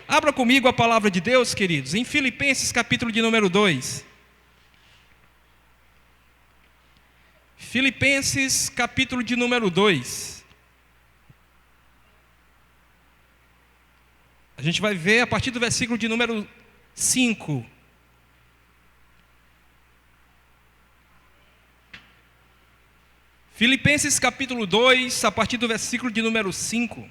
Abra comigo a palavra de Deus, queridos, em Filipenses capítulo de número 2. Filipenses capítulo de número 2. A gente vai ver a partir do versículo de número 5. Filipenses capítulo 2, a partir do versículo de número 5.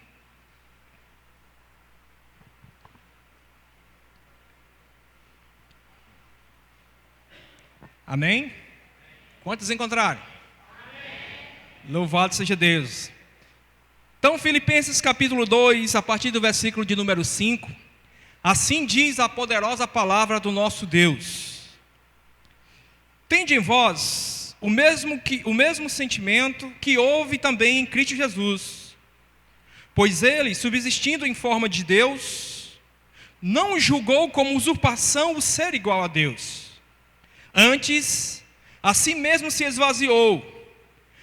Amém? Quantos encontraram? Amém. Louvado seja Deus. Então, Filipenses capítulo 2, a partir do versículo de número 5. Assim diz a poderosa palavra do nosso Deus: tende em vós o mesmo sentimento que houve também em Cristo Jesus, pois ele, subsistindo em forma de Deus, não julgou como usurpação o ser igual a Deus. Antes, a si mesmo se esvaziou,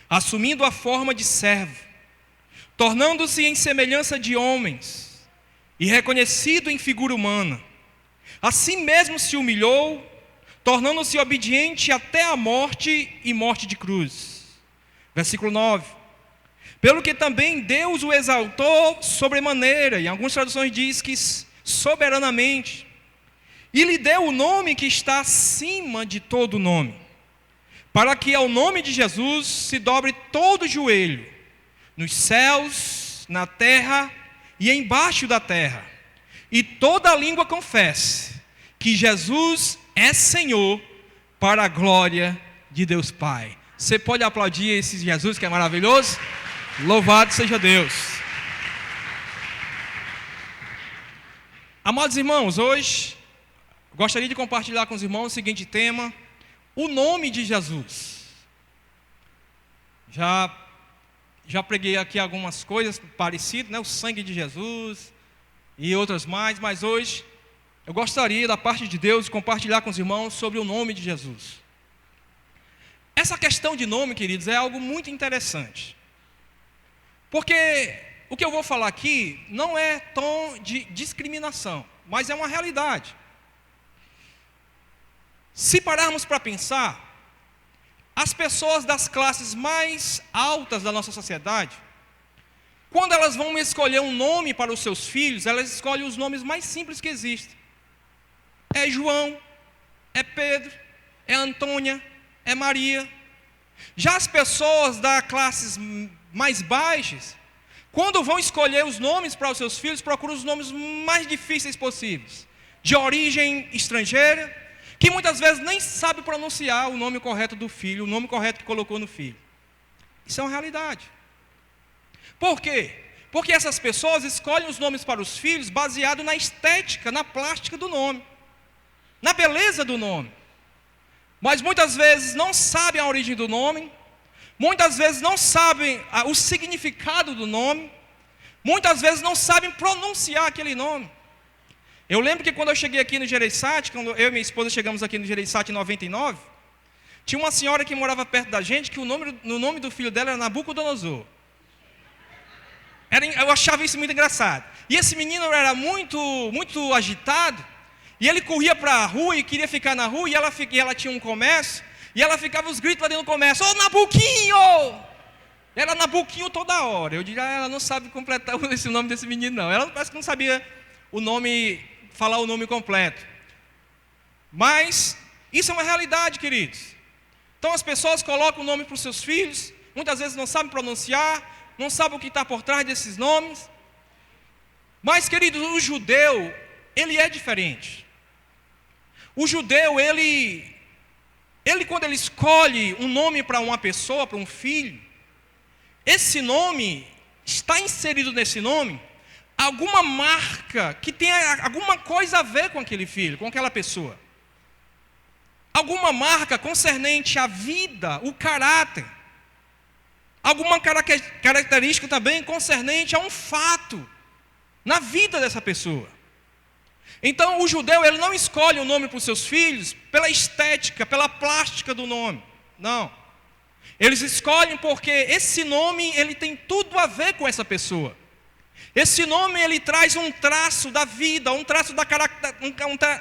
assumindo a forma de servo, tornando-se em semelhança de homens, e reconhecido em figura humana. A si mesmo se humilhou, tornando-se obediente até a morte e morte de cruz. Versículo 9. Pelo que também Deus o exaltou sobremaneira, e em algumas traduções diz que soberanamente, e lhe deu o nome que está acima de todo nome, para que ao nome de Jesus se dobre todo o joelho, nos céus, na terra e embaixo da terra, e toda língua confesse que Jesus é Senhor, para a glória de Deus Pai. Você pode aplaudir esse Jesus que é maravilhoso? Louvado seja Deus. Amados irmãos, hoje gostaria de compartilhar com os irmãos o seguinte tema: o nome de Jesus. Já preguei aqui algumas coisas parecidas, né? O sangue de Jesus e outras mais, mas hoje eu gostaria, da parte de Deus, de compartilhar com os irmãos sobre o nome de Jesus. Essa questão de nome, queridos, é algo muito interessante, porque o que eu vou falar aqui não é tom de discriminação, mas é uma realidade. Se pararmos para pensar, as pessoas das classes mais altas da nossa sociedade, quando elas vão escolher um nome para os seus filhos, elas escolhem os nomes mais simples que existem. É João, é Pedro, é Antônia, é Maria. Já as pessoas das classes mais baixas, quando vão escolher os nomes para os seus filhos, procuram os nomes mais difíceis possíveis, de origem estrangeira, que muitas vezes nem sabe pronunciar o nome correto do filho, o nome correto que colocou no filho. Isso é uma realidade. Por quê? Porque essas pessoas escolhem os nomes para os filhos baseado na estética, na plástica do nome, na beleza do nome. Mas muitas vezes não sabem a origem do nome, muitas vezes não sabem o significado do nome, muitas vezes não sabem pronunciar aquele nome. Eu lembro que quando eu cheguei aqui no Gereissati, quando eu e minha esposa chegamos aqui no Gereissati em 99, tinha uma senhora que morava perto da gente, que o nome do filho dela era Nabucodonosor. Eu achava isso muito engraçado. E esse menino era muito agitado, e ele corria para a rua e queria ficar na rua, e ela tinha um comércio, e ela ficava os gritos lá dentro do comércio: "Ô Nabuquinho!" Era Nabuquinho toda hora. Eu diria, ela não sabe completar esse nome desse menino, não. Ela parece que não sabia falar o nome completo. Mas isso é uma realidade, queridos. Então as pessoas colocam o nome para os seus filhos, muitas vezes não sabem pronunciar, não sabem o que está por trás desses nomes. Mas, queridos, o judeu, ele é diferente. O judeu, ele quando ele escolhe um nome para uma pessoa, para um filho, esse nome, está inserido nesse nome alguma marca que tenha alguma coisa a ver com aquele filho, com aquela pessoa. Alguma marca concernente à vida, o caráter. Alguma característica também concernente a um fato na vida dessa pessoa. Então o judeu, ele não escolhe o nome para os seus filhos pela estética, pela plástica do nome. Não. Eles escolhem porque esse nome, ele tem tudo a ver com essa pessoa. Esse nome, ele traz um traço da vida, um traço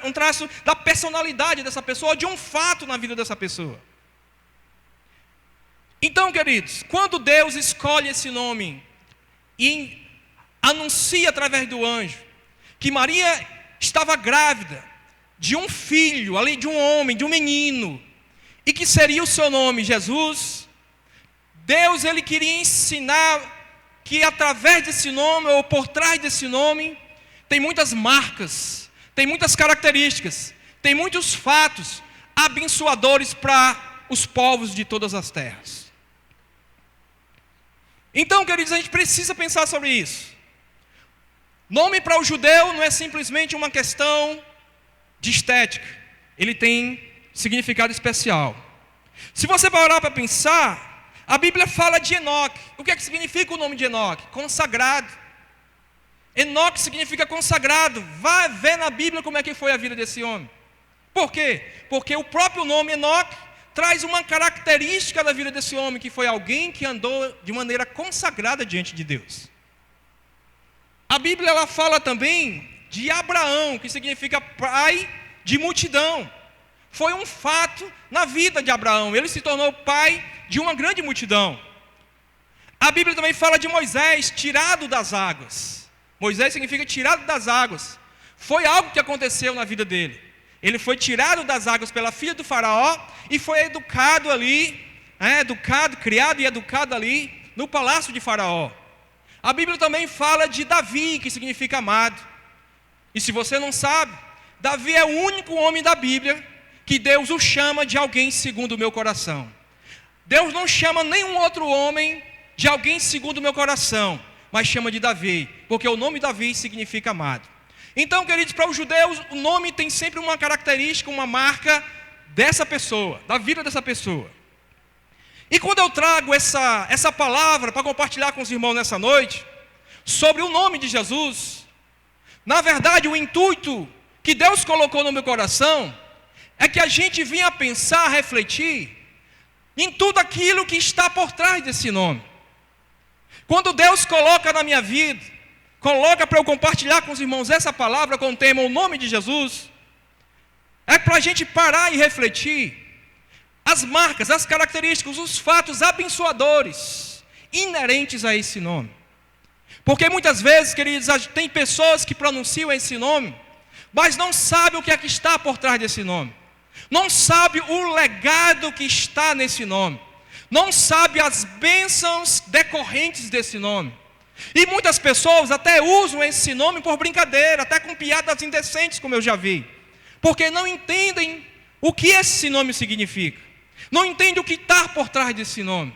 um traço da personalidade dessa pessoa, de um fato na vida dessa pessoa. Então, queridos, quando Deus escolhe esse nome e anuncia através do anjo que Maria estava grávida de um filho, ali de um homem, de um menino, e que seria o seu nome Jesus, Deus, ele queria ensinar que através desse nome, ou por trás desse nome, tem muitas marcas, tem muitas características, tem muitos fatos abençoadores para os povos de todas as terras. Então, queridos, a gente precisa pensar sobre isso. Nome para o judeu não é simplesmente uma questão de estética, ele tem significado especial. Se você parar para pensar, a Bíblia fala de Enoque. O que é que significa o nome de Enoque? Consagrado. Enoque significa consagrado. Vai ver na Bíblia como é que foi a vida desse homem. Por quê? Porque o próprio nome Enoque traz uma característica da vida desse homem, que foi alguém que andou de maneira consagrada diante de Deus. A Bíblia, ela fala também de Abraão, que significa pai de multidão. Foi um fato na vida de Abraão. Ele se tornou pai de uma grande multidão. A Bíblia também fala de Moisés, tirado das águas. Moisés significa tirado das águas. Foi algo que aconteceu na vida dele. Ele foi tirado das águas pela filha do faraó e foi educado ali, criado e educado ali no palácio de faraó. A Bíblia também fala de Davi, que significa amado. E se você não sabe, Davi é o único homem da Bíblia que Deus o chama de alguém segundo o meu coração. Deus não chama nenhum outro homem de alguém segundo o meu coração, mas chama de Davi, porque o nome Davi significa amado. Então, queridos, para os judeus, o nome tem sempre uma característica, uma marca dessa pessoa, da vida dessa pessoa. E quando eu trago essa palavra para compartilhar com os irmãos nessa noite, sobre o nome de Jesus, na verdade, o intuito que Deus colocou no meu coração é que a gente vinha pensar, refletir em tudo aquilo que está por trás desse nome. Quando Deus coloca na minha vida, coloca para eu compartilhar com os irmãos essa palavra com o tema o nome de Jesus, é para a gente parar e refletir as marcas, as características, os fatos abençoadores inerentes a esse nome. Porque muitas vezes, queridos, tem pessoas que pronunciam esse nome, mas não sabem o que é que está por trás desse nome. Não sabe o legado que está nesse nome. Não sabe as bênçãos decorrentes desse nome. E muitas pessoas até usam esse nome por brincadeira, até com piadas indecentes, como eu já vi. Porque não entendem o que esse nome significa. Não entendem o que está por trás desse nome.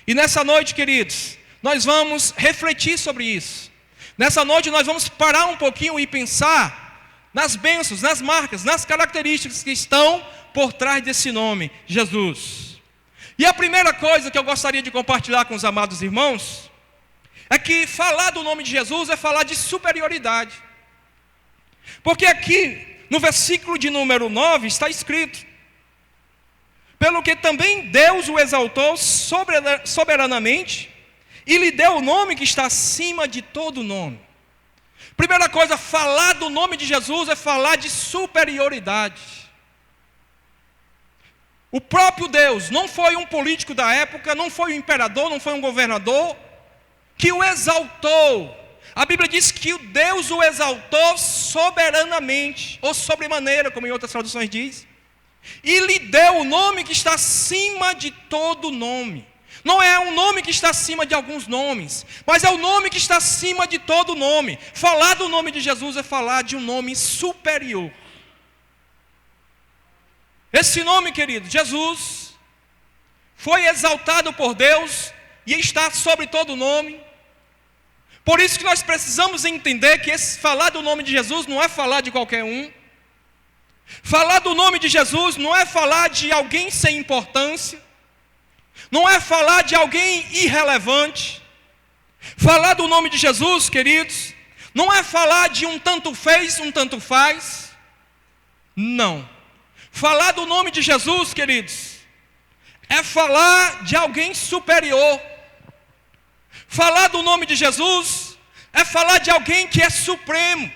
E nessa noite, queridos, nós vamos refletir sobre isso. Nessa noite nós vamos parar um pouquinho e pensar nas bênçãos, nas marcas, nas características que estão por trás desse nome, Jesus. E a primeira coisa que eu gostaria de compartilhar com os amados irmãos é que falar do nome de Jesus é falar de superioridade. Porque aqui, no versículo de número 9, está escrito: pelo que também Deus o exaltou soberanamente e lhe deu o nome que está acima de todo nome. Primeira coisa, falar do nome de Jesus é falar de superioridade. O próprio Deus, não foi um político da época, não foi um imperador, não foi um governador, que o exaltou. A Bíblia diz que Deus o exaltou soberanamente, ou sobremaneira, como em outras traduções diz, e lhe deu o nome que está acima de todo nome. Não é um nome que está acima de alguns nomes, mas é o nome que está acima de todo nome. Falar do nome de Jesus é falar de um nome superior. Esse nome, querido, Jesus, foi exaltado por Deus e está sobre todo nome. Por isso que nós precisamos entender que falar do nome de Jesus não é falar de qualquer um. Falar do nome de Jesus não é falar de alguém sem importância. Não é falar de alguém irrelevante. Falar do nome de Jesus, queridos, não é falar de um tanto fez, um tanto faz. Não. Falar do nome de Jesus, queridos, é falar de alguém superior. Falar do nome de Jesus é falar de alguém que é supremo.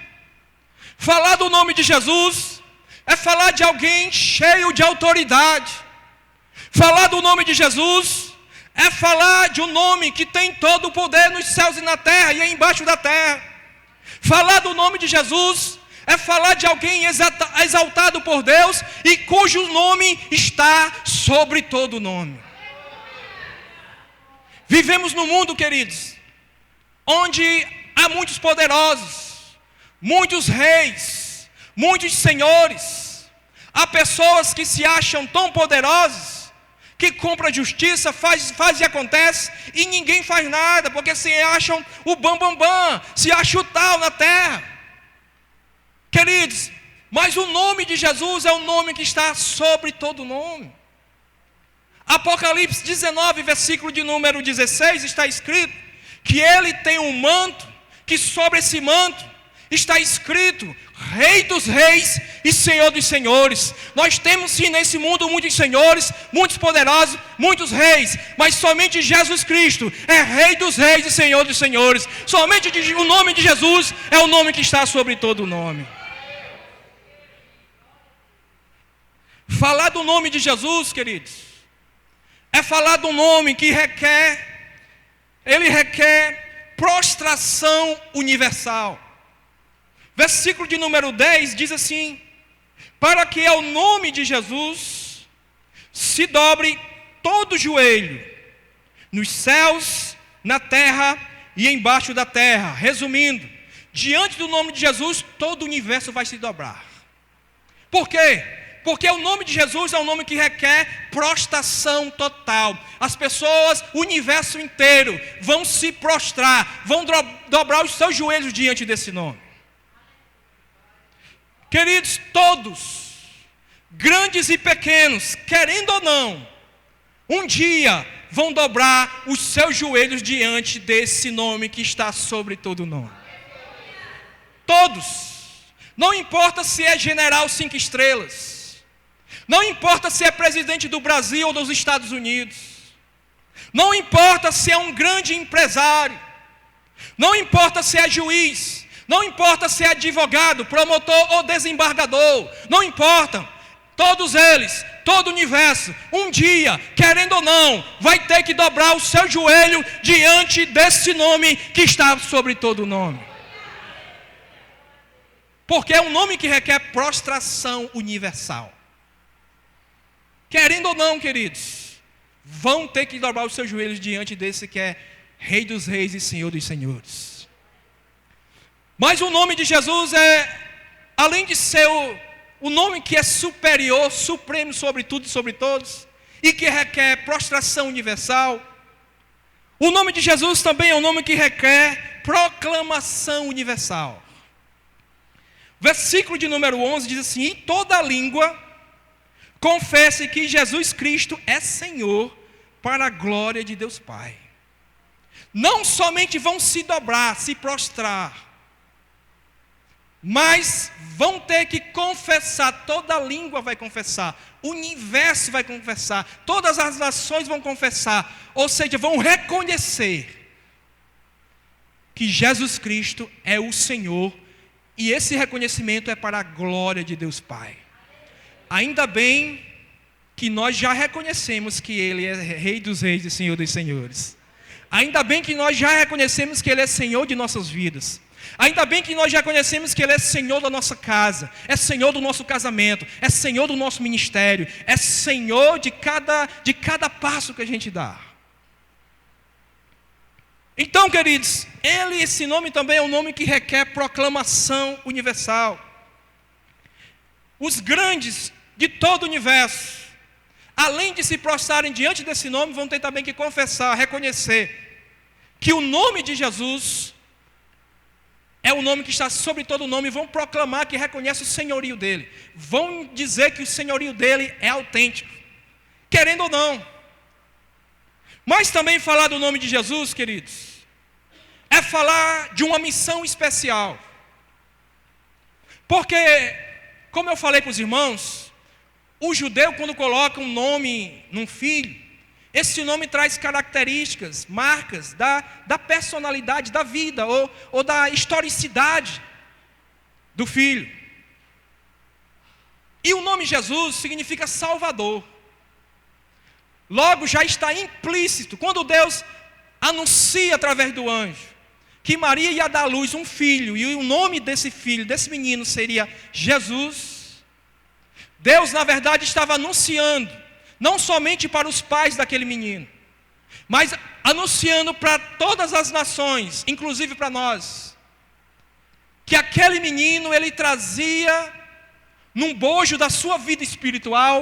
Falar do nome de Jesus é falar de alguém cheio de autoridade. Falar do nome de Jesus é falar de um nome que tem todo o poder nos céus e na terra e embaixo da terra. Falar do nome de Jesus é falar de alguém exaltado por Deus e cujo nome está sobre todo nome. Vivemos num mundo, queridos, onde há muitos poderosos, muitos reis, muitos senhores. Há pessoas que se acham tão poderosas que compra justiça, faz e acontece, e ninguém faz nada, porque se acham o bam, se acham o tal na terra. Queridos, mas o nome de Jesus é o nome que está sobre todo nome. Apocalipse 19, versículo de número 16, está escrito que ele tem um manto, que sobre esse manto está escrito Rei dos reis e Senhor dos senhores. Nós temos sim nesse mundo muitos senhores, muitos poderosos, muitos reis, mas somente Jesus Cristo é Rei dos reis e Senhor dos senhores. Somente o nome de Jesus é o nome que está sobre todo o nome. Falar do nome de Jesus, queridos, é falar do nome que requer prostração universal. Versículo de número 10 diz assim: para que ao nome de Jesus se dobre todo joelho, nos céus, na terra e embaixo da terra. Resumindo, diante do nome de Jesus, todo o universo vai se dobrar. Por quê? Porque o nome de Jesus é um nome que requer prostração total. As pessoas, o universo inteiro, vão se prostrar, vão dobrar os seus joelhos diante desse nome. Queridos, todos, grandes e pequenos, querendo ou não, um dia vão dobrar os seus joelhos diante desse nome que está sobre todo o nome. Todos. Não importa se é general 5 estrelas. Não importa se é presidente do Brasil ou dos Estados Unidos. Não importa se é um grande empresário. Não importa se é juiz. Não importa se é advogado, promotor ou desembargador. Não importa. Todos eles, todo o universo, um dia, querendo ou não, vai ter que dobrar o seu joelho diante desse nome que está sobre todo o nome. Porque é um nome que requer prostração universal. Querendo ou não, queridos, vão ter que dobrar os seus joelhos diante desse que é Rei dos reis e Senhor dos senhores. Mas o nome de Jesus é, além de ser o nome que é superior, supremo sobre tudo e sobre todos, e que requer prostração universal, o nome de Jesus também é um nome que requer proclamação universal. Versículo de número 11 diz assim: e toda língua confesse que Jesus Cristo é Senhor, para a glória de Deus Pai. Não somente vão se dobrar, se prostrar, mas vão ter que confessar, toda língua vai confessar, o universo vai confessar, todas as nações vão confessar, ou seja, vão reconhecer que Jesus Cristo é o Senhor, e esse reconhecimento é para a glória de Deus Pai. Ainda bem que nós já reconhecemos que Ele é Rei dos reis e Senhor dos senhores. Ainda bem que nós já reconhecemos que Ele é Senhor de nossas vidas. Ainda bem que nós já conhecemos que Ele é Senhor da nossa casa, é Senhor do nosso casamento, é Senhor do nosso ministério, é Senhor de cada passo que a gente dá. Então, queridos, esse nome também é um nome que requer proclamação universal. Os grandes de todo o universo, além de se prostrarem diante desse nome, vão ter também que confessar, reconhecer que o nome de Jesus é o nome que está sobre todo o nome, e vão proclamar que reconhece o senhorio dele. Vão dizer que o senhorio dele é autêntico, querendo ou não. Mas também falar do nome de Jesus, queridos, é falar de uma missão especial. Porque, como eu falei para os irmãos, o judeu, quando coloca um nome num filho, Esse nome traz características, marcas da personalidade, da vida ou da historicidade do Filho. E o nome Jesus significa Salvador. Logo já está implícito, quando Deus anuncia através do anjo que Maria ia dar à luz um filho, e o nome desse filho, desse menino, seria Jesus. Deus, na verdade, estava anunciando, não somente para os pais daquele menino, mas anunciando para todas as nações, inclusive para nós, que aquele menino, ele trazia, num bojo da sua vida espiritual,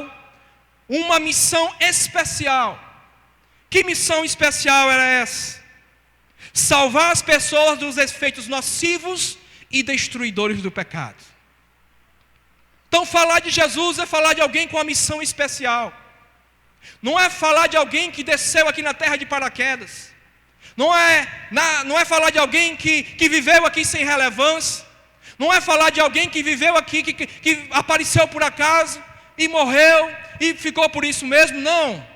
uma missão especial. Que missão especial era essa? Salvar as pessoas dos efeitos nocivos e destruidores do pecado. Então falar de Jesus é falar de alguém com uma missão especial. Não é falar de alguém que desceu aqui na terra de paraquedas. Não é falar de alguém que viveu aqui sem relevância. Não é falar de alguém que viveu aqui, que apareceu por acaso e morreu e ficou por isso mesmo. Não.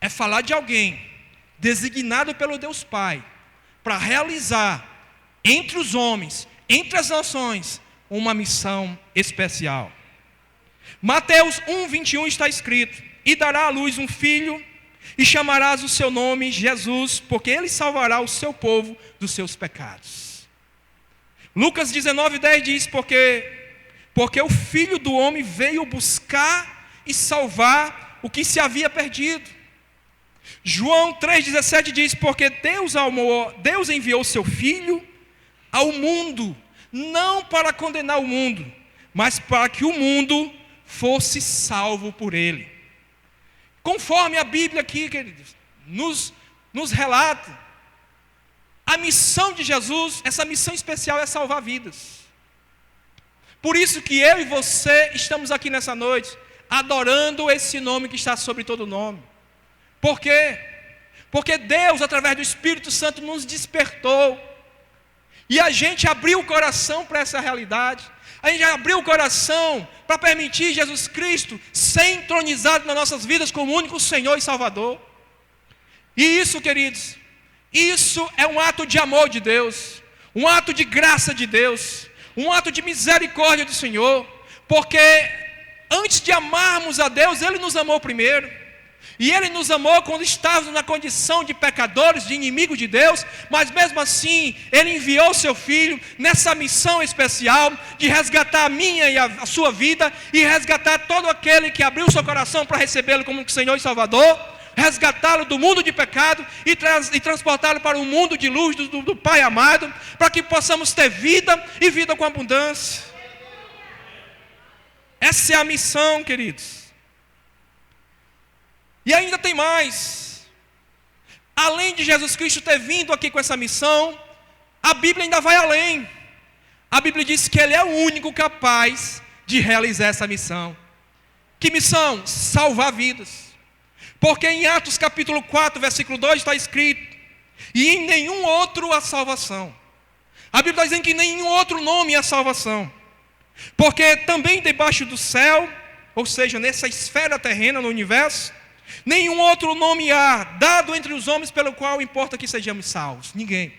É falar de alguém designado pelo Deus Pai para realizar entre os homens, entre as nações, uma missão especial. Mateus 1:21 está escrito: e dará à luz um filho, e chamarás o seu nome Jesus, porque ele salvará o seu povo dos seus pecados. Lucas 19:10 diz: porque o Filho do Homem veio buscar e salvar o que se havia perdido. João 3,17 diz: porque Deus enviou seu Filho ao mundo, não para condenar o mundo, mas para que o mundo fosse salvo por ele. Conforme a Bíblia aqui, queridos, nos relata, a missão de Jesus, essa missão especial é salvar vidas. Por isso que eu e você estamos aqui nessa noite, adorando esse nome que está sobre todo nome. Por quê? Porque Deus, através do Espírito Santo, nos despertou. E a gente abriu o coração para essa realidade. A gente abriu o coração para permitir Jesus Cristo ser entronizado nas nossas vidas como único Senhor e Salvador. E isso, queridos, isso é um ato de amor de Deus, um ato de graça de Deus, um ato de misericórdia do Senhor. Porque antes de amarmos a Deus, Ele nos amou primeiro. E Ele nos amou quando estávamos na condição de pecadores, de inimigos de Deus, mas mesmo assim, Ele enviou seu Filho nessa missão especial de resgatar a minha e a sua vida, e resgatar todo aquele que abriu seu coração para recebê-lo como Senhor e Salvador, resgatá-lo do mundo de pecado e transportá-lo para um mundo de luz do Pai amado, para que possamos ter vida e vida com abundância. Essa é a missão, queridos. E ainda tem mais. Além de Jesus Cristo ter vindo aqui com essa missão, a Bíblia ainda vai além. A Bíblia diz que Ele é o único capaz de realizar essa missão. Que missão? Salvar vidas. Porque em Atos capítulo 4, versículo 2 está escrito: e em nenhum outro há salvação. A Bíblia está dizendo que em nenhum outro nome há salvação. Porque também debaixo do céu, ou seja, nessa esfera terrena, no universo, nenhum outro nome há dado entre os homens pelo qual importa que sejamos salvos. Ninguém.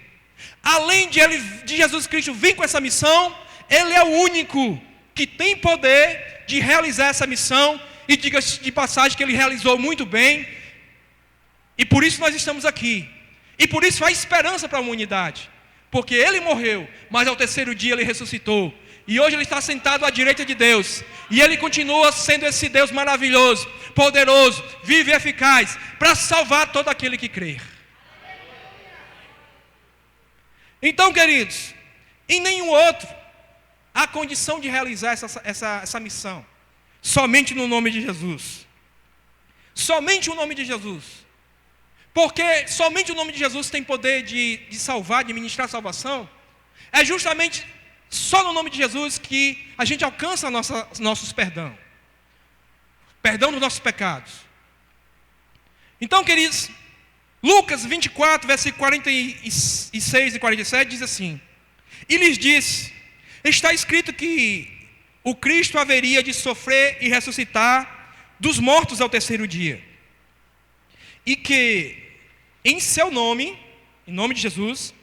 Além de Jesus Cristo vir com essa missão, Ele é o único que tem poder de realizar essa missão. E diga-se de passagem que Ele realizou muito bem. E por isso nós estamos aqui. E por isso há esperança para a humanidade. Porque Ele morreu, mas ao terceiro dia Ele ressuscitou. E hoje Ele está sentado à direita de Deus. E Ele continua sendo esse Deus maravilhoso, poderoso, vivo e eficaz, para salvar todo aquele que crer. Então, queridos, em nenhum outro há condição de realizar essa missão. Somente no nome de Jesus. Somente o nome de Jesus. Porque somente o nome de Jesus tem poder de salvar, de ministrar salvação. É justamente só no nome de Jesus que a gente alcança nossos perdão. Perdão dos nossos pecados. Então, queridos, Lucas 24, versículos 46 e 47 diz assim: e lhes disse: está escrito que o Cristo haveria de sofrer e ressuscitar dos mortos ao terceiro dia. e que em seu nome, em nome de Jesus,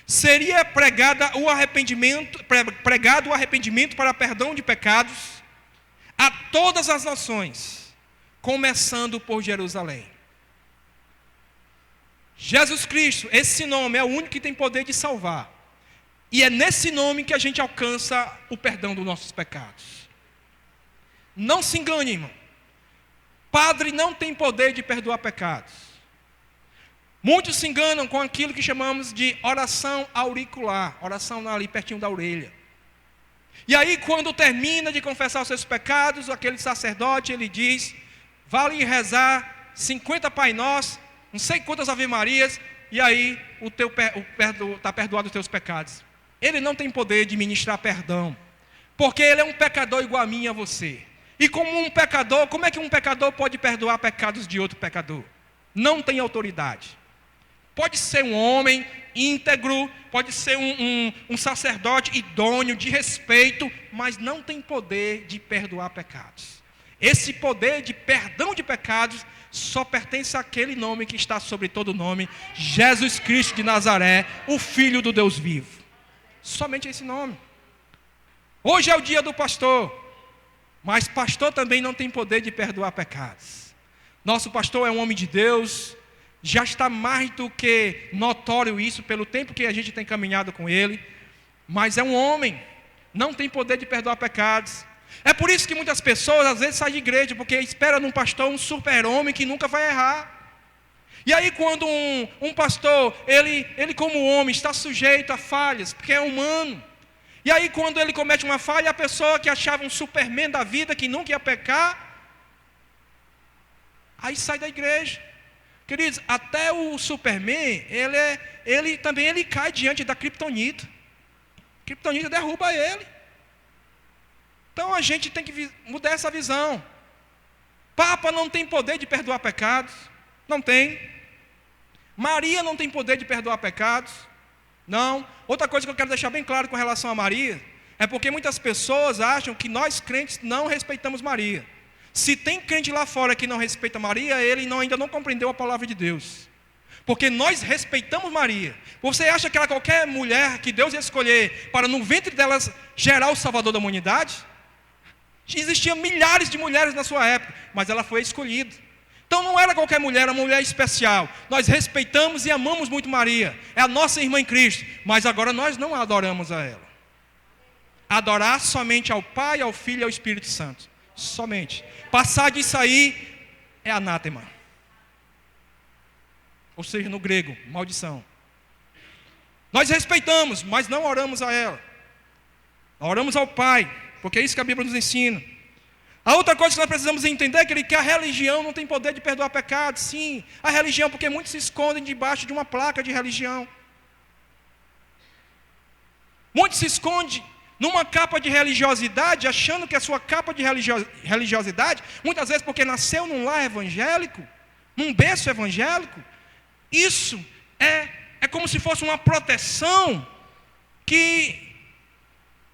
seria pregado o arrependimento para perdão de pecados a todas as nações, começando por Jerusalém. Jesus Cristo, esse nome é o único que tem poder de salvar. E é nesse nome que a gente alcança o perdão dos nossos pecados. Não se engane, irmão. Padre não tem poder de perdoar pecados. Muitos se enganam com aquilo que chamamos de oração auricular, oração ali pertinho da orelha. E aí, quando termina de confessar os seus pecados, aquele sacerdote, ele diz, vale rezar 50 Pai Nosso, não sei quantas Ave Marias, e aí está perdoado os teus pecados. Ele não tem poder de ministrar perdão, porque ele é um pecador igual a mim e a você. E como um pecador, como é que um pecador pode perdoar pecados de outro pecador? Não tem autoridade. Pode ser um homem íntegro, pode ser um sacerdote idôneo, de respeito, mas não tem poder de perdoar pecados. Esse poder de perdão de pecados só pertence àquele nome que está sobre todo nome, Jesus Cristo de Nazaré, o Filho do Deus vivo. Somente esse nome. Hoje é o dia do pastor, mas pastor também não tem poder de perdoar pecados. Nosso pastor é um homem de Deus, já está mais do que notório isso, pelo tempo que a gente tem caminhado com ele, mas é um homem, não tem poder de perdoar pecados. É por isso que muitas pessoas às vezes saem de igreja, porque esperam num pastor um super-homem que nunca vai errar. E aí quando um pastor, ele como homem está sujeito a falhas, porque é humano. E aí quando ele comete uma falha, a pessoa que achava um superman da vida, que nunca ia pecar, aí sai da igreja. Queridos, até o superman, ele também cai diante da criptonita. A criptonita derruba ele. Então a gente tem que mudar essa visão. Papa não tem poder de perdoar pecados. Não tem. Maria não tem poder de perdoar pecados. Não. Outra coisa que eu quero deixar bem claro com relação a Maria, é porque muitas pessoas acham que nós crentes não respeitamos Maria. Se tem crente lá fora que não respeita Maria, ele ainda não compreendeu a palavra de Deus. Porque nós respeitamos Maria. Você acha que era qualquer mulher que Deus ia escolher para no ventre delas gerar o Salvador da humanidade? Existiam milhares de mulheres na sua época, mas ela foi escolhida. Então não era qualquer mulher, era uma mulher especial. Nós respeitamos e amamos muito Maria. É a nossa irmã em Cristo. Mas agora nós não adoramos a ela. Adorar somente ao Pai, ao Filho e ao Espírito Santo. Somente. Passar disso aí é anátema. Ou seja, no grego, maldição. Nós respeitamos, mas não oramos a ela. Oramos ao Pai, porque é isso que a Bíblia nos ensina. A outra coisa que nós precisamos entender é que a religião não tem poder de perdoar pecados. Sim, a religião, porque muitos se escondem debaixo de uma placa de religião. Muitos se escondem numa capa de religiosidade, achando que a sua capa de religiosidade, muitas vezes porque nasceu num lar evangélico, num berço evangélico, isso é como se fosse uma proteção que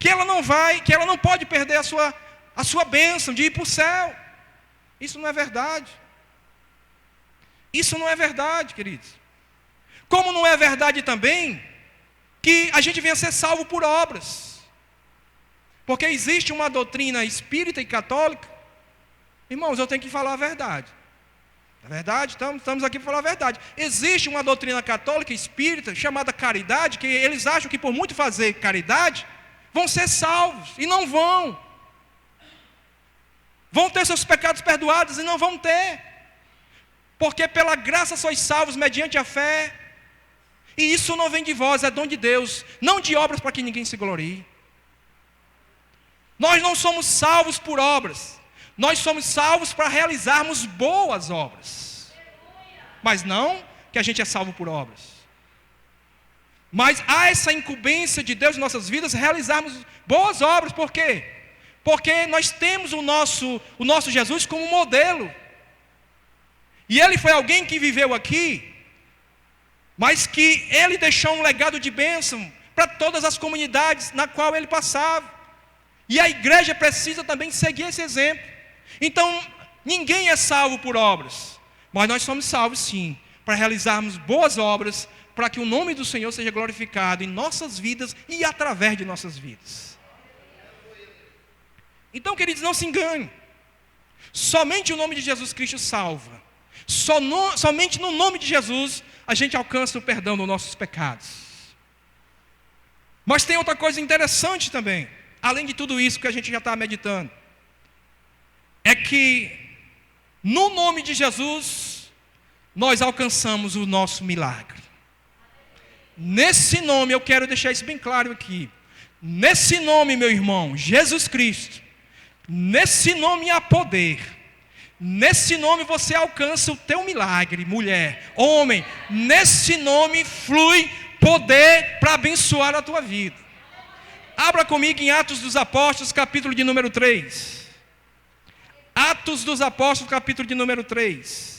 ela não pode perder a sua bênção de ir para o céu. Isso não é verdade. Isso não é verdade, queridos. Como não é verdade também que a gente venha ser salvo por obras. Porque existe uma doutrina espírita e católica. Irmãos, eu tenho que falar a verdade. É verdade? Estamos aqui para falar a verdade. Existe uma doutrina católica espírita chamada caridade, que eles acham que por muito fazer caridade, vão ser salvos, e não vão. Vão ter seus pecados perdoados, e não vão ter. Porque pela graça sois salvos mediante a fé. E isso não vem de vós, é dom de Deus, não de obras para que ninguém se glorie. Nós não somos salvos por obras. Nós somos salvos para realizarmos boas obras. Mas não que a gente é salvo por obras. Mas há essa incumbência de Deus em nossas vidas, realizarmos boas obras. Por quê? Porque nós temos o nosso Jesus como modelo. E ele foi alguém que viveu aqui, mas que ele deixou um legado de bênção para todas as comunidades na qual ele passava. E a igreja precisa também seguir esse exemplo. Então, ninguém é salvo por obras. Mas nós somos salvos sim, para realizarmos boas obras, para que o nome do Senhor seja glorificado em nossas vidas e através de nossas vidas. Então, queridos, não se engane. Somente o nome de Jesus Cristo salva. Somente no nome de Jesus a gente alcança o perdão dos nossos pecados. Mas tem outra coisa interessante também, além de tudo isso que a gente já está meditando. É que no nome de Jesus nós alcançamos o nosso milagre. Nesse nome, eu quero deixar isso bem claro aqui. Nesse nome, meu irmão, Jesus Cristo, nesse nome há poder. Nesse nome você alcança o teu milagre, mulher, homem. Nesse nome flui poder para abençoar a tua vida. Abra comigo em Atos dos Apóstolos, capítulo de número 3. Atos dos Apóstolos, capítulo de número 3.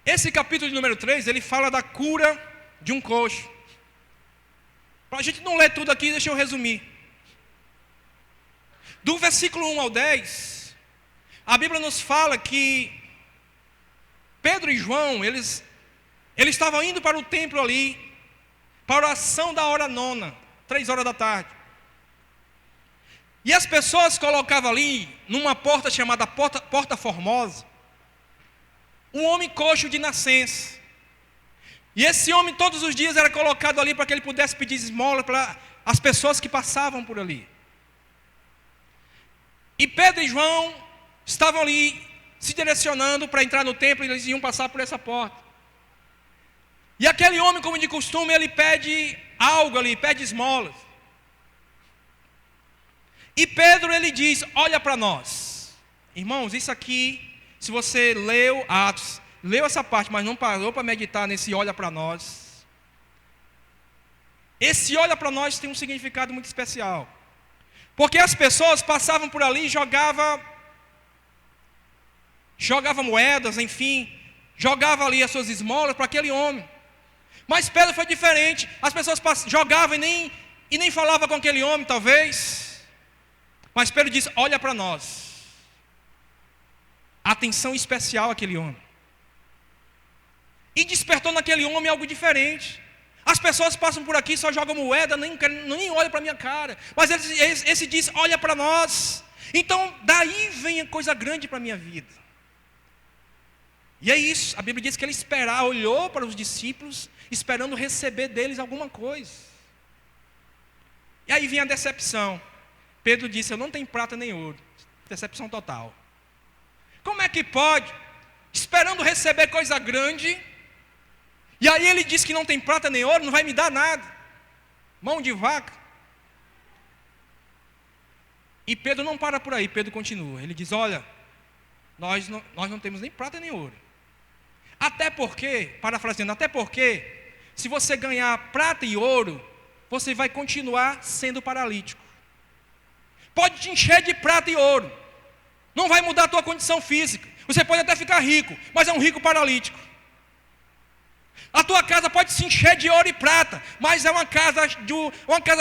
Esse capítulo de número 3, ele fala da cura de um coxo. Para a gente não ler tudo aqui, deixa eu resumir. Do versículo 1 ao 10, a Bíblia nos fala que Pedro e João, eles estavam indo para o templo ali, para a oração da hora nona, 3 horas da tarde. E as pessoas colocavam ali, numa porta chamada Porta Formosa, um homem coxo de nascença. E esse homem todos os dias era colocado ali para que ele pudesse pedir esmola para as pessoas que passavam por ali. E Pedro e João estavam ali se direcionando para entrar no templo, e eles iam passar por essa porta. E aquele homem, como de costume, ele pede algo ali, pede esmolas. E Pedro, ele diz: olha para nós. Irmãos, isso aqui, se você leu Atos, leu essa parte, mas não parou para meditar nesse olha para nós. Esse olha para nós tem um significado muito especial. Porque as pessoas passavam por ali e jogavam moedas, enfim, jogavam ali as suas esmolas para aquele homem. Mas Pedro foi diferente. As pessoas jogavam e nem falavam com aquele homem, talvez. Mas Pedro disse: olha para nós. Atenção especial àquele homem. E despertou naquele homem algo diferente. As pessoas passam por aqui, só jogam moeda, nem olham para a minha cara. Mas esse diz: olha para nós. Então daí vem a coisa grande para a minha vida. E é isso, a Bíblia diz que ele olhou para os discípulos, esperando receber deles alguma coisa. E aí vem a decepção. Pedro disse: eu não tenho prata nem ouro. Decepção total. Como é que pode? Esperando receber coisa grande. E aí ele diz que não tem prata nem ouro, não vai me dar nada. Mão de vaca. E Pedro não para por aí, Pedro continua. Ele diz: olha, nós não temos nem prata nem ouro. Até porque, parafraseando, até porque, se você ganhar prata e ouro, você vai continuar sendo paralítico. Pode te encher de prata e ouro. Não vai mudar a tua condição física. Você pode até ficar rico, mas é um rico paralítico. A tua casa pode se encher de ouro e prata, mas é uma casa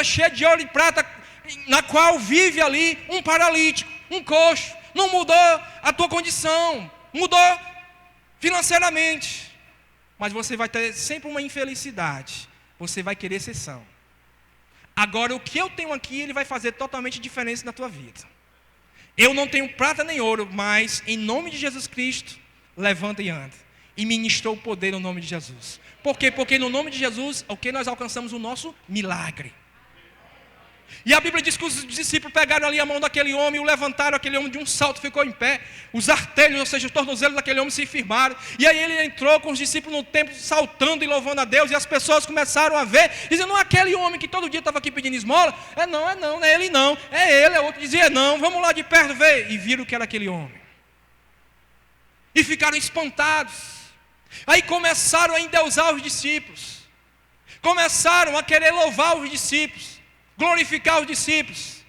cheia de ouro e prata, na qual vive ali um paralítico, um coxo. Não mudou a tua condição, mudou financeiramente, mas você vai ter sempre uma infelicidade. Você vai querer exceção. Agora, o que eu tenho aqui, ele vai fazer totalmente diferença na tua vida. Eu não tenho prata nem ouro, mas em nome de Jesus Cristo, levanta e anda. E ministrou o poder no nome de Jesus. Por quê? Porque no nome de Jesus, o que nós alcançamos? O nosso milagre. E a Bíblia diz que os discípulos pegaram ali a mão daquele homem, o levantaram, aquele homem de um salto ficou em pé. Os artelhos, ou seja, os tornozelos daquele homem se firmaram. E aí ele entrou com os discípulos no templo, saltando e louvando a Deus. E as pessoas começaram a ver, dizendo: não é aquele homem que todo dia estava aqui pedindo esmola? Não é ele não, é ele. Outro dizia: não, vamos lá de perto ver. E viram que era aquele homem. E ficaram espantados. Aí começaram a endeusar os discípulos. Começaram a querer louvar os discípulos, glorificar os discípulos.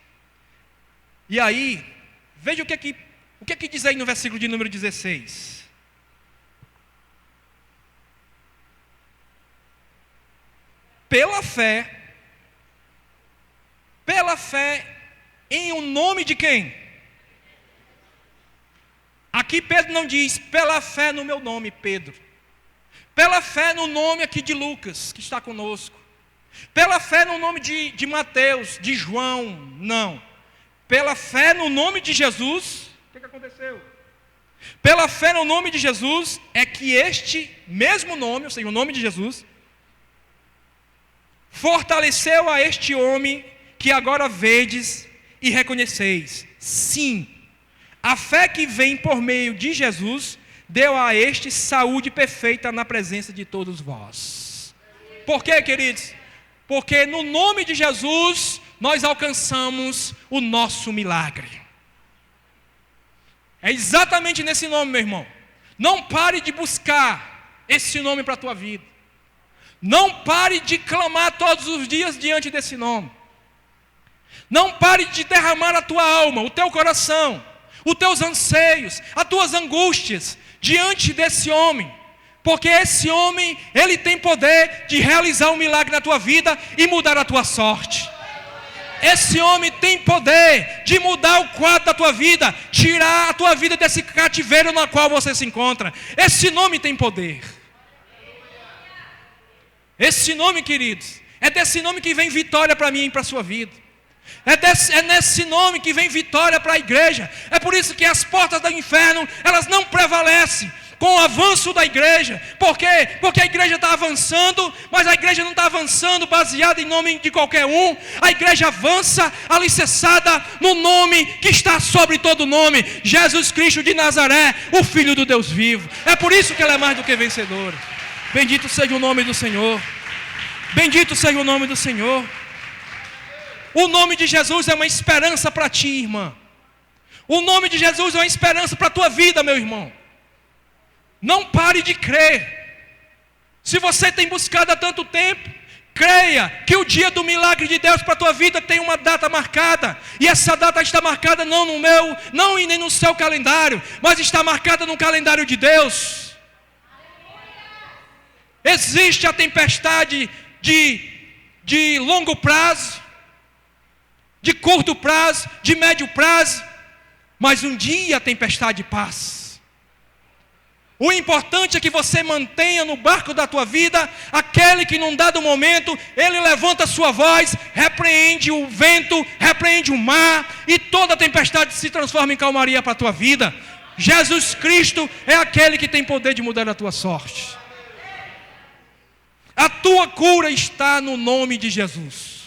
E aí, veja o que diz aí no versículo de número 16. pela fé em o nome de quem? Aqui Pedro não diz, pela fé no meu nome, Pedro. Pela fé no nome aqui de Lucas, que está conosco. Pela fé no nome de Mateus, de João, não. Pela fé no nome de Jesus, o que aconteceu? Pela fé no nome de Jesus, é que este mesmo nome, ou seja, o nome de Jesus, fortaleceu a este homem que agora vedes e reconheceis. Sim, a fé que vem por meio de Jesus deu a este saúde perfeita na presença de todos vós. Por quê, queridos? Porque no nome de Jesus nós alcançamos o nosso milagre. É exatamente nesse nome, meu irmão. Não pare de buscar esse nome para a tua vida. Não pare de clamar todos os dias diante desse nome. Não pare de derramar a tua alma, o teu coração, os teus anseios, as tuas angústias diante desse homem. Porque esse homem, ele tem poder de realizar um milagre na tua vida e mudar a tua sorte. Esse homem tem poder de mudar o quadro da tua vida, tirar a tua vida desse cativeiro no qual você se encontra. Esse nome tem poder. Esse nome, queridos, é desse nome que vem vitória para mim e para a sua vida. É nesse nome que vem vitória para a igreja. É por isso que as portas do inferno, elas não prevalecem com o avanço da igreja. Por quê? Porque a igreja está avançando, mas a igreja não está avançando baseada em nome de qualquer um. A igreja avança alicerçada no nome que está sobre todo nome, Jesus Cristo de Nazaré, o Filho do Deus vivo. É por isso que ela é mais do que vencedora. Bendito seja o nome do Senhor. Bendito seja o nome do Senhor. O nome de Jesus é uma esperança para ti, irmã. O nome de Jesus é uma esperança para a tua vida, meu irmão. Não pare de crer. Se você tem buscado há tanto tempo, creia que o dia do milagre de Deus para a tua vida tem uma data marcada. E essa data está marcada não no meu, não e nem no seu calendário, mas está marcada no calendário de Deus. Existe a tempestade de longo prazo, de curto prazo, de médio prazo, mas um dia a tempestade passa. O importante é que você mantenha no barco da tua vida aquele que num dado momento, ele levanta a sua voz, repreende o vento, repreende o mar, e toda a tempestade se transforma em calmaria para a tua vida. Jesus Cristo é aquele que tem poder de mudar a tua sorte. A tua cura está no nome de Jesus.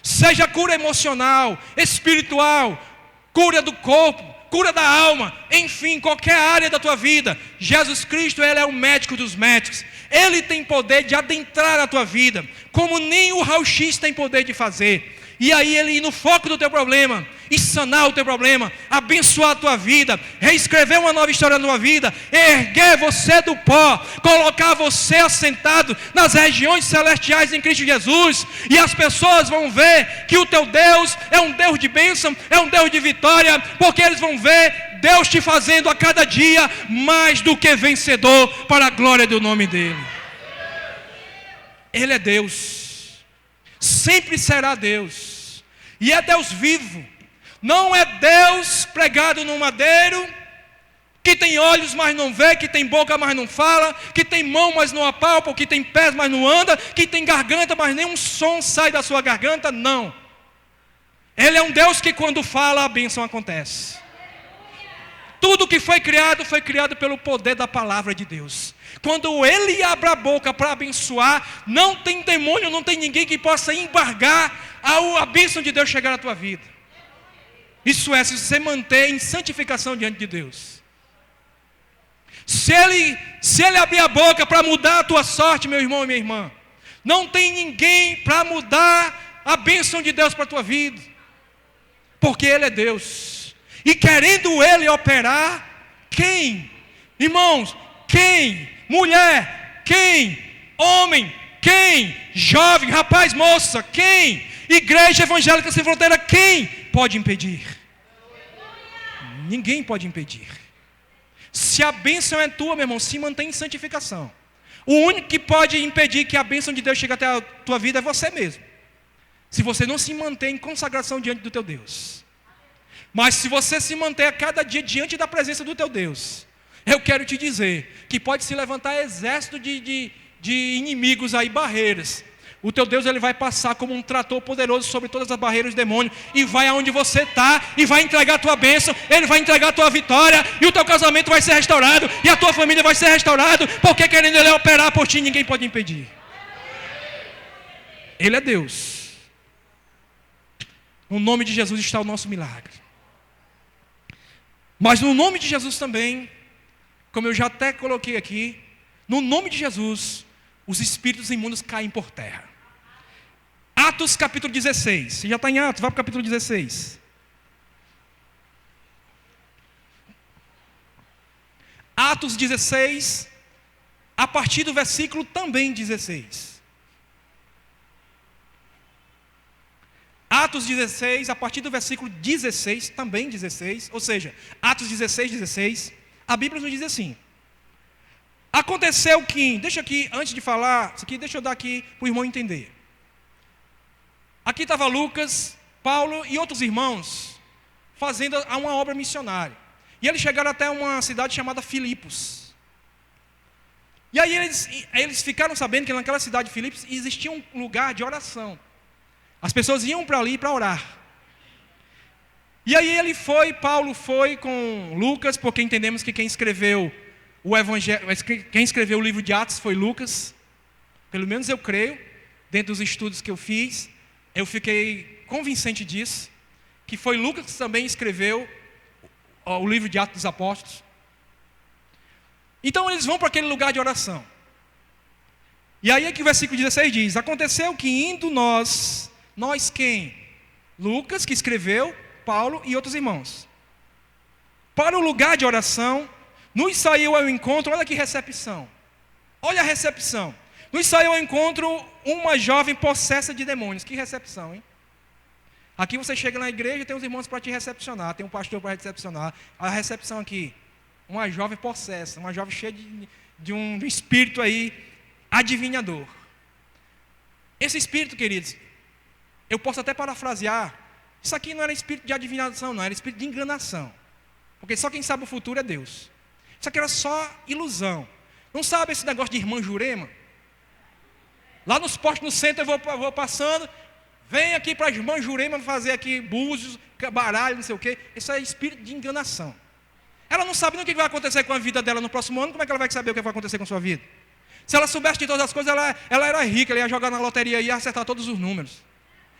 Seja cura emocional, espiritual, cura do corpo, cura da alma, enfim, qualquer área da tua vida. Jesus Cristo, ele é o médico dos médicos. Ele tem poder de adentrar a tua vida, como nem o raio-x tem poder de fazer. E aí ele ir no foco do teu problema, e sanar o teu problema, abençoar a tua vida, reescrever uma nova história na tua vida, erguer você do pó, colocar você assentado nas regiões celestiais em Cristo Jesus, e as pessoas vão ver que o teu Deus é um Deus de bênção, é um Deus de vitória, porque eles vão ver Deus te fazendo a cada dia mais do que vencedor para a glória do nome dEle. Ele é Deus, sempre será Deus, e é Deus vivo. Não é Deus pregado no madeiro, que tem olhos, mas não vê, que tem boca, mas não fala, que tem mão, mas não apalpa, que tem pés, mas não anda, que tem garganta, mas nenhum som sai da sua garganta. Não. Ele é um Deus que quando fala, a bênção acontece. Tudo que foi criado pelo poder da palavra de Deus. Quando Ele abre a boca para abençoar, não tem demônio, não tem ninguém que possa embargar a bênção de Deus chegar na tua vida. Isso é, se você manter em santificação diante de Deus. Se ele abrir a boca para mudar a tua sorte, meu irmão e minha irmã, não tem ninguém para mudar a bênção de Deus para a tua vida. Porque Ele é Deus. E querendo Ele operar, quem? Irmãos, quem? Mulher, quem? Homem, quem? Jovem, rapaz, moça, quem? Igreja Evangélica Sem Fronteira, quem pode impedir? Ninguém pode impedir. Se a bênção é tua, meu irmão, se mantém em santificação. O único que pode impedir que a bênção de Deus chegue até a tua vida é você mesmo. Se você não se mantém em consagração diante do teu Deus. Mas se você se manter a cada dia diante da presença do teu Deus, eu quero te dizer que pode se levantar exército de inimigos aí, barreiras. O teu Deus, ele vai passar como um trator poderoso sobre todas as barreiras do demônio, e vai aonde você está, e vai entregar a tua bênção, ele vai entregar a tua vitória, e o teu casamento vai ser restaurado, e a tua família vai ser restaurada, porque querendo ele operar por ti, ninguém pode impedir. Ele é Deus. No nome de Jesus está o nosso milagre. Mas no nome de Jesus também, como eu já até coloquei aqui, no nome de Jesus, os espíritos imundos caem por terra. Atos capítulo 16. Você já está em Atos, vai para o capítulo 16. Atos 16, a partir do versículo também 16. Atos 16, a partir do versículo 16, também 16, ou seja, Atos 16, 16, a Bíblia nos diz assim: aconteceu que, deixa aqui, antes de falar, isso aqui, deixa eu dar aqui para o irmão entender. Aqui estava Lucas, Paulo e outros irmãos fazendo uma obra missionária. E eles chegaram até uma cidade chamada Filipos. E aí eles ficaram sabendo que naquela cidade de Filipos existia um lugar de oração. As pessoas iam para ali para orar. E aí Paulo foi com Lucas, porque entendemos que quem escreveu o Evangelho, quem escreveu o livro de Atos foi Lucas. Pelo menos eu creio, dentro dos estudos que eu fiz, eu fiquei convincente disso, que foi Lucas que também escreveu o livro de Atos dos Apóstolos. Então eles vão para aquele lugar de oração. E aí é que o versículo 16 diz: aconteceu que indo nós quem? Lucas, que escreveu, Paulo e outros irmãos, para o lugar de oração, nos saiu ao encontro, olha que recepção, olha a recepção, nos saiu ao encontro uma jovem possessa de demônios. Que recepção, hein? Aqui você chega na igreja, tem os irmãos para te recepcionar, tem um pastor para recepcionar. A recepção aqui, uma jovem possessa, uma jovem cheia de um espírito aí, adivinhador. Esse espírito, queridos, eu posso até parafrasear, isso aqui não era espírito de adivinhação, não, era espírito de enganação. Porque só quem sabe o futuro é Deus. Isso aqui era só ilusão. Não sabe esse negócio de irmã Jurema? Lá nos postos no centro eu vou passando, vem aqui para a irmã Jurema fazer aqui búzios, baralho, não sei o quê. Isso é espírito de enganação. Ela não sabe nem o que vai acontecer com a vida dela no próximo ano, como é que ela vai saber o que vai acontecer com a sua vida? Se ela soubesse de todas as coisas, ela era rica, ela ia jogar na loteria e ia acertar todos os números.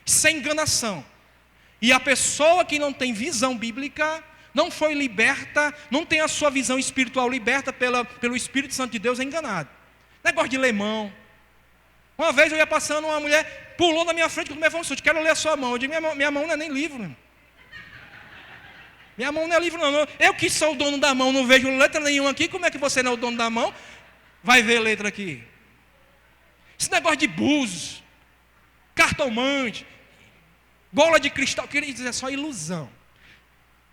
Isso é enganação. E a pessoa que não tem visão bíblica, não foi liberta, não tem a sua visão espiritual liberta pelo Espírito Santo de Deus, é enganado. Negócio de lemão. Uma vez eu ia passando, uma mulher pulou na minha frente, quando me levou um susto: quero ler a sua mão. Eu digo: minha mão não é nem livro, irmão. Minha mão não é livro, não. Eu que sou o dono da mão, não vejo letra nenhuma aqui. Como é que você não é o dono da mão? Vai ver letra aqui. Esse negócio de búzios, cartomante, bola de cristal, queria dizer, é só ilusão.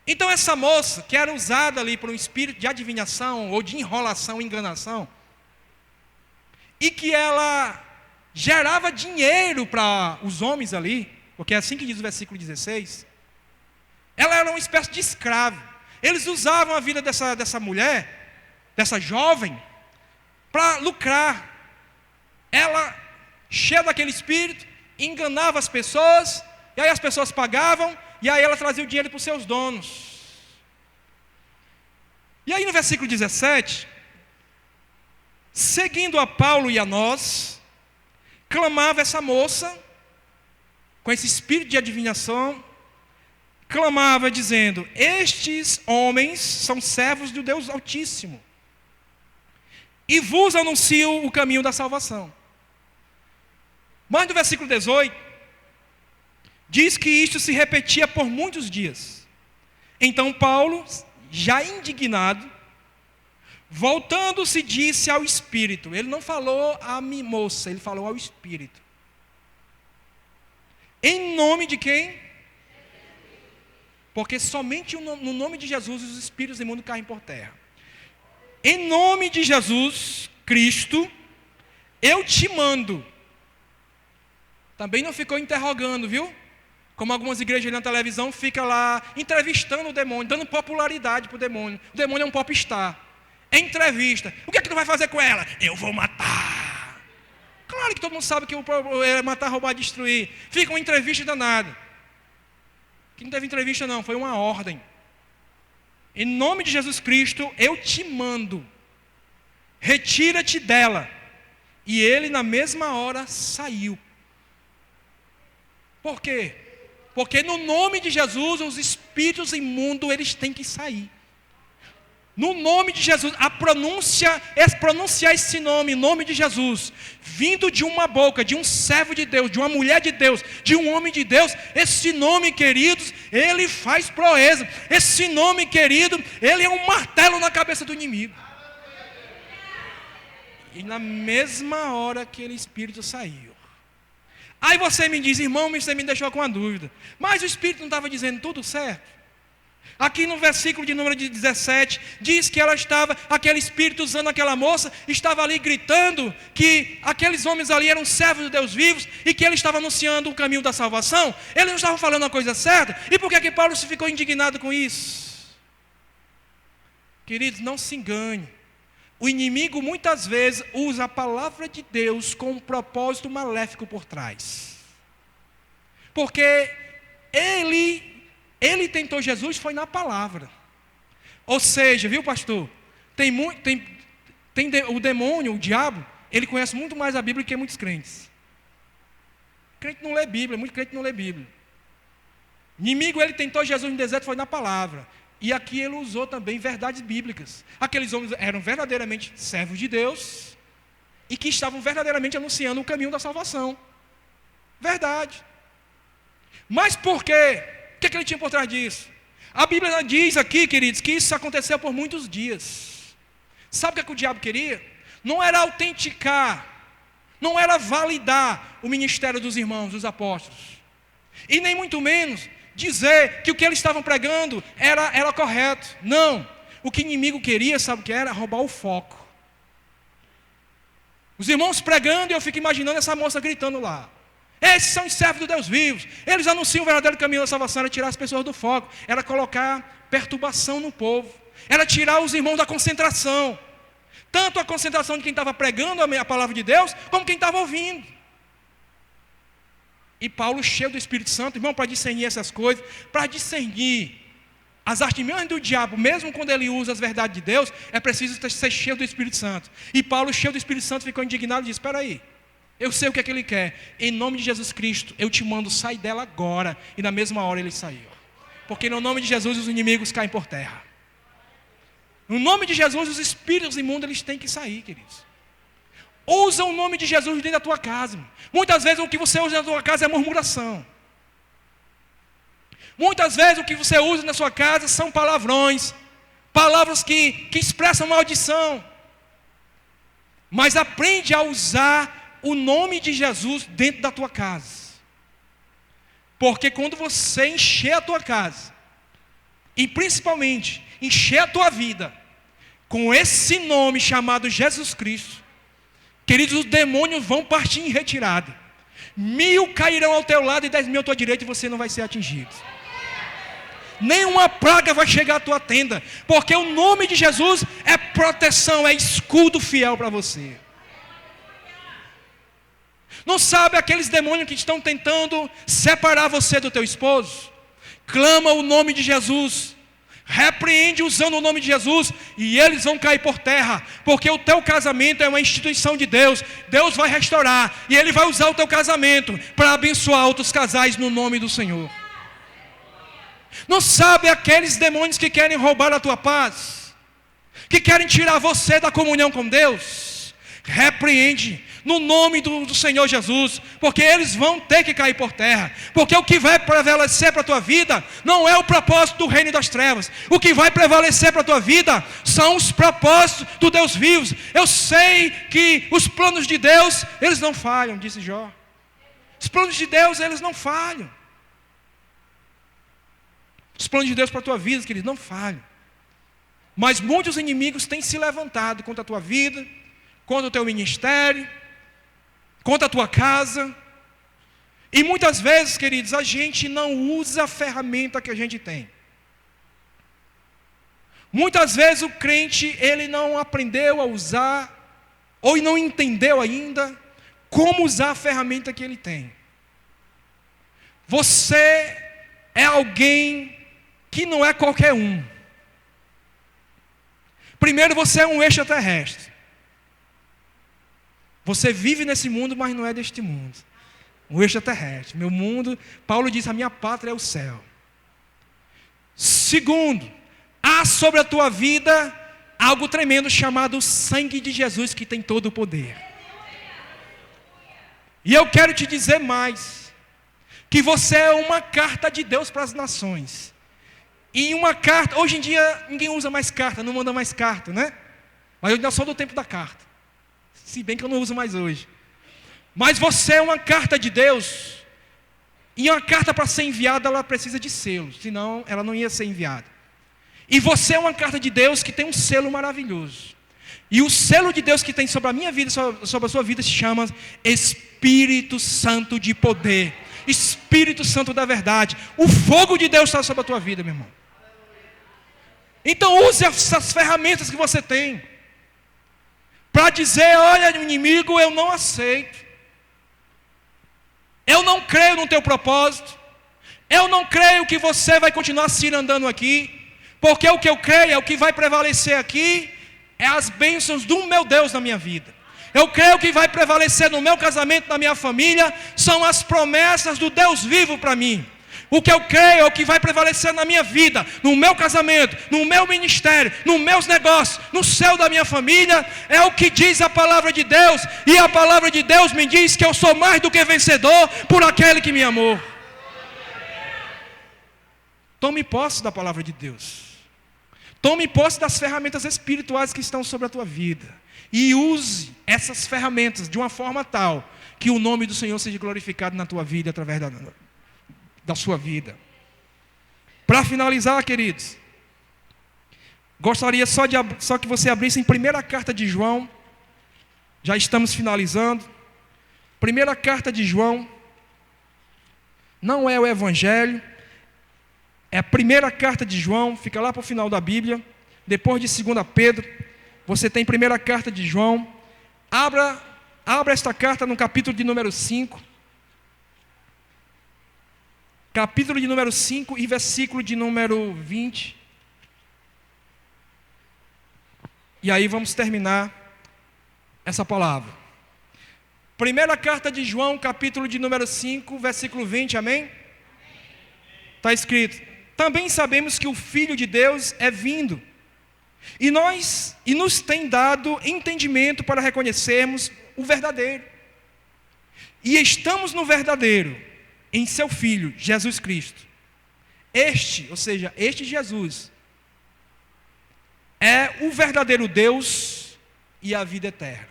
Então essa moça, que era usada ali por um espírito de adivinhação, ou de enrolação, enganação, e que ela gerava dinheiro para os homens ali, porque é assim que diz o versículo 16, ela era uma espécie de escravo. Eles usavam a vida dessa mulher, dessa jovem, para lucrar. Ela, cheia daquele espírito, enganava as pessoas, e aí as pessoas pagavam, e aí ela trazia o dinheiro para os seus donos. E aí no versículo 17, seguindo a Paulo e a nós, clamava essa moça, com esse espírito de adivinhação, clamava dizendo: estes homens são servos do Deus Altíssimo, e vos anuncio o caminho da salvação. Mas no versículo 18, diz que isto se repetia por muitos dias. Então Paulo, já indignado, voltando-se, disse ao Espírito. Ele não falou à moça, ele falou ao Espírito. Em nome de quem? Porque somente no nome de Jesus os espíritos imundos caem por terra. Em nome de Jesus Cristo, eu te mando. Também não ficou interrogando, viu? Como algumas igrejas na televisão ficam lá entrevistando o demônio, dando popularidade para o demônio. O demônio é um popstar. É entrevista. O que é que tu vai fazer com ela? Eu vou matar. Claro que todo mundo sabe que o é matar, roubar, destruir. Fica uma entrevista danada. Que não teve entrevista não, foi uma ordem. Em nome de Jesus Cristo, eu te mando. Retira-te dela. E ele na mesma hora saiu. Por quê? Porque no nome de Jesus, os espíritos imundos, eles têm que sair. No nome de Jesus, pronunciar esse nome, em nome de Jesus, vindo de uma boca, de um servo de Deus, de uma mulher de Deus, de um homem de Deus, esse nome, queridos, ele faz proeza. Esse nome, querido, ele é um martelo na cabeça do inimigo. E na mesma hora aquele espírito saiu. Aí você me diz, irmão, você me deixou com uma dúvida. Mas o espírito não estava dizendo tudo certo? Aqui no versículo de número 17, diz que aquele espírito usando aquela moça, estava ali gritando que aqueles homens ali eram servos de Deus vivos e que ele estava anunciando o caminho da salvação. Eles não estavam falando a coisa certa. E por que Paulo se ficou indignado com isso? Queridos, não se engane. O inimigo muitas vezes usa a palavra de Deus com um propósito maléfico por trás. Porque ele tentou Jesus foi na palavra. Ou seja, viu, pastor? O demônio, o diabo, ele conhece muito mais a Bíblia que muitos crentes. Crente não lê Bíblia, muito crente não lê Bíblia. O inimigo, ele tentou Jesus no deserto foi na palavra. E aqui ele usou também verdades bíblicas. Aqueles homens eram verdadeiramente servos de Deus e que estavam verdadeiramente anunciando o caminho da salvação. Verdade. Mas por quê? O que ele tinha por trás disso? A Bíblia diz aqui, queridos, que isso aconteceu por muitos dias. Sabe o que o diabo queria? Não era autenticar, não era validar o ministério dos irmãos, dos apóstolos. E nem muito menos dizer que o que eles estavam pregando era correto. Não. O que o inimigo queria, sabe o que era? Roubar o foco. Os irmãos pregando e eu fico imaginando essa moça gritando lá. Esses são os servos de Deus vivos. Eles anunciam o verdadeiro caminho da salvação. Era tirar as pessoas do foco. Era colocar perturbação no povo. Era tirar os irmãos da concentração. Tanto a concentração de quem estava pregando a palavra de Deus, como quem estava ouvindo. E Paulo, cheio do Espírito Santo, irmão, para discernir essas coisas, para discernir as artimanhas do diabo, mesmo quando ele usa as verdades de Deus, é preciso ser cheio do Espírito Santo. E Paulo, cheio do Espírito Santo, ficou indignado e disse, espera aí, eu sei o que é que ele quer. Em nome de Jesus Cristo, eu te mando sair dela agora. E na mesma hora ele saiu. Porque no nome de Jesus os inimigos caem por terra. No nome de Jesus os espíritos imundos eles têm que sair, queridos. Usa o nome de Jesus dentro da tua casa. Muitas vezes o que você usa na tua casa é murmuração. Muitas vezes o que você usa na sua casa são palavrões. Palavras que expressam maldição. Mas aprende a usar o nome de Jesus dentro da tua casa. Porque quando você encher a tua casa, e principalmente encher a tua vida, com esse nome chamado Jesus Cristo, queridos, os demônios vão partir em retirada. 1000 cairão ao teu lado e 10.000 à tua direita e você não vai ser atingido. Nenhuma praga vai chegar à tua tenda, porque o nome de Jesus é proteção, é escudo fiel para você. Não sabe aqueles demônios que estão tentando separar você do teu esposo? Clama o nome de Jesus. Repreende usando o nome de Jesus e eles vão cair por terra, porque o teu casamento é uma instituição de Deus. Deus vai restaurar e Ele vai usar o teu casamento para abençoar outros casais no nome do Senhor. Não sabe aqueles demônios que querem roubar a tua paz, que querem tirar você da comunhão com Deus? Repreende no nome do Senhor Jesus, porque eles vão ter que cair por terra. Porque o que vai prevalecer para a tua vida não é o propósito do reino das trevas. O que vai prevalecer para a tua vida são os propósitos do Deus vivo. Eu sei que os planos de Deus, eles não falham, disse Jó. Os planos de Deus, eles não falham. Os planos de Deus para a tua vida, queridos, não falham. Mas muitos inimigos têm se levantado contra a tua vida, contra o teu ministério, contra a tua casa. E muitas vezes, queridos, a gente não usa a ferramenta que a gente tem. Muitas vezes o crente, ele não aprendeu a usar, ou não entendeu ainda, como usar a ferramenta que ele tem. Você é alguém que não é qualquer um. Primeiro, você é um extraterrestre. Você vive nesse mundo, mas não é deste mundo. Um extraterrestre. Meu mundo, Paulo diz, a minha pátria é o céu. Segundo, há sobre a tua vida algo tremendo chamado sangue de Jesus, que tem todo o poder. E eu quero te dizer mais, que você é uma carta de Deus para as nações. E uma carta, hoje em dia ninguém usa mais carta, não manda mais carta, né? Mas eu ainda sou do tempo da carta. Se bem que eu não uso mais hoje. Mas você é uma carta de Deus. E uma carta para ser enviada, ela precisa de selo, senão ela não ia ser enviada. E você é uma carta de Deus que tem um selo maravilhoso. E o selo de Deus que tem sobre a minha vida, sobre a sua vida, se chama Espírito Santo de poder. Espírito Santo da verdade. O fogo de Deus está sobre a tua vida, meu irmão. Então use essas ferramentas que você tem para dizer, olha, inimigo, eu não aceito. Eu não creio no teu propósito. Eu não creio que você vai continuar se andando aqui. Porque o que eu creio é o que vai prevalecer aqui é as bênçãos do meu Deus na minha vida. Eu creio que vai prevalecer no meu casamento, na minha família, são as promessas do Deus vivo para mim. O que eu creio é o que vai prevalecer na minha vida, no meu casamento, no meu ministério, nos meus negócios, no céu da minha família, é o que diz a palavra de Deus. E a palavra de Deus me diz que eu sou mais do que vencedor por aquele que me amou. Tome posse da palavra de Deus. Tome posse das ferramentas espirituais que estão sobre a tua vida. E use essas ferramentas de uma forma tal que o nome do Senhor seja glorificado na tua vida, através da sua vida. Para finalizar, queridos, gostaria só que você abrisse em 1ª carta de João. Já estamos finalizando. 1ª carta de João. Não é o Evangelho. É a 1ª carta de João. Fica lá para o final da Bíblia. Depois de 2 Pedro. Você tem 1ª carta de João. Abra esta carta no capítulo de número 5. Capítulo de número 5 e versículo de número 20. E aí vamos terminar essa palavra. 1ª carta de João, capítulo de número 5, versículo 20, amém? Está escrito: também sabemos que o Filho de Deus é vindo, e nos tem dado entendimento para reconhecermos o verdadeiro. E estamos no verdadeiro, em seu Filho, Jesus Cristo. Este Jesus, é o verdadeiro Deus e a vida eterna.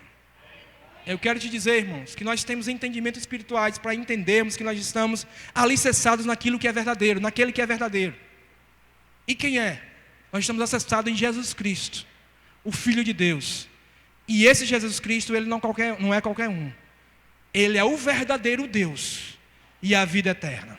Eu quero te dizer, irmãos, que nós temos entendimentos espirituais para entendermos que nós estamos alicerçados naquilo que é verdadeiro, naquele que é verdadeiro. E quem é? Nós estamos alicerçados em Jesus Cristo, o Filho de Deus. E esse Jesus Cristo, ele não é qualquer um. Ele é o verdadeiro Deus e a vida eterna.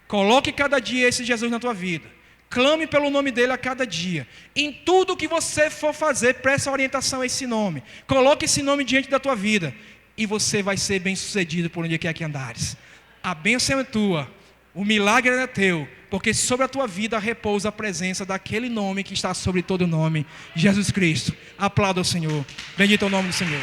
Coloque cada dia esse Jesus na tua vida. Clame pelo nome dele a cada dia. Em tudo que você for fazer, preste orientação a esse nome. Coloque esse nome diante da tua vida. E você vai ser bem sucedido por onde quer que andares. A bênção é tua. O milagre é teu. Porque sobre a tua vida repousa a presença daquele nome que está sobre todo nome. Jesus Cristo. Aplauda o Senhor. Bendito é o nome do Senhor.